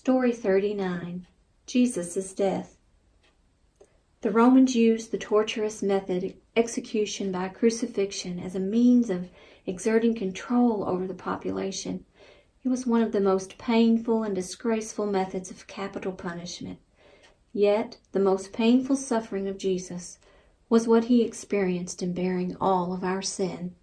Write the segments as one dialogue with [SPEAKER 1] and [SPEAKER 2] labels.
[SPEAKER 1] Story 39. Jesus' Death. The Romans used the torturous method execution by crucifixion as a means of exerting control over the population. It was one of the most painful and disgraceful methods of capital punishment. Yet the most painful suffering of Jesus was what he experienced in bearing all of our sin.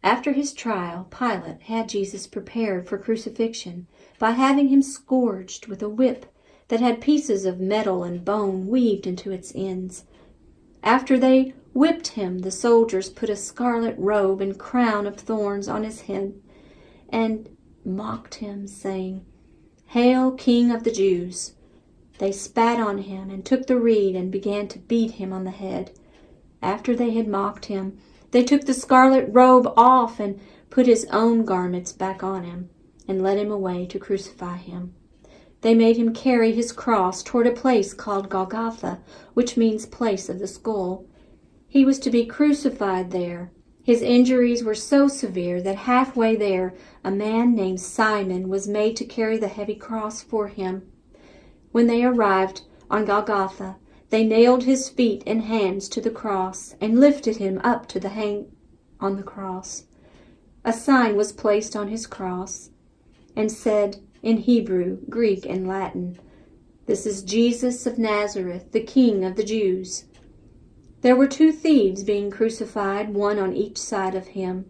[SPEAKER 1] After his trial, Pilate had Jesus prepared for crucifixion by having him scourged with a whip that had pieces of metal and bone weaved into its ends. After they whipped him, the soldiers put a scarlet robe and crown of thorns on his head and mocked him, saying, "Hail, King of the Jews!" They spat on him and took the reed and began to beat him on the head. After they had mocked him, they took the scarlet robe off and put his own garments back on him and led him away to crucify him. They made him carry his cross toward a place called Golgotha, which means place of the skull. He was to be crucified there. His injuries were so severe that halfway there a man named Simon was made to carry the heavy cross for him. When they arrived on Golgotha, they nailed his feet and hands to the cross and lifted him up to the hang on the cross. A sign was placed on his cross and said in Hebrew, Greek, and Latin, "This is Jesus of Nazareth, the King of the Jews." There were 2 thieves being crucified, one on each side of him.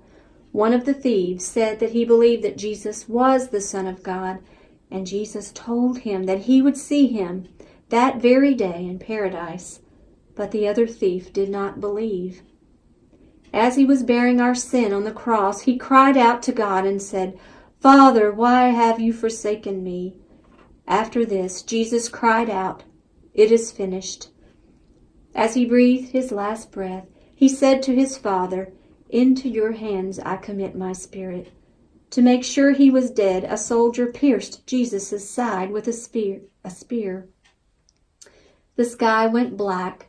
[SPEAKER 1] One of the thieves said that he believed that Jesus was the Son of God, and Jesus told him that he would see him that very day in paradise. But the other thief did not believe. As he was bearing our sin on the cross, he cried out to God and said, "Father, why have you forsaken me?" After this, Jesus cried out, "It is finished." As he breathed his last breath, he said to his Father, "Into your hands I commit my spirit." To make sure he was dead, a soldier pierced Jesus' side with a spear. The sky went black,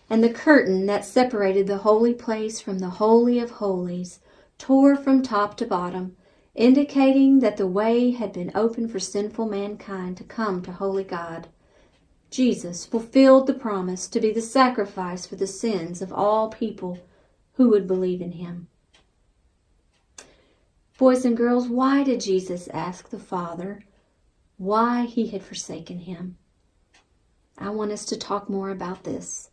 [SPEAKER 1] and the curtain that separated the holy place from the Holy of Holies tore from top to bottom, indicating that the way had been opened for sinful mankind to come to holy God. Jesus fulfilled the promise to be the sacrifice for the sins of all people who would believe in him. Boys and girls, why did Jesus ask the Father why he had forsaken him? I want us to talk more about this.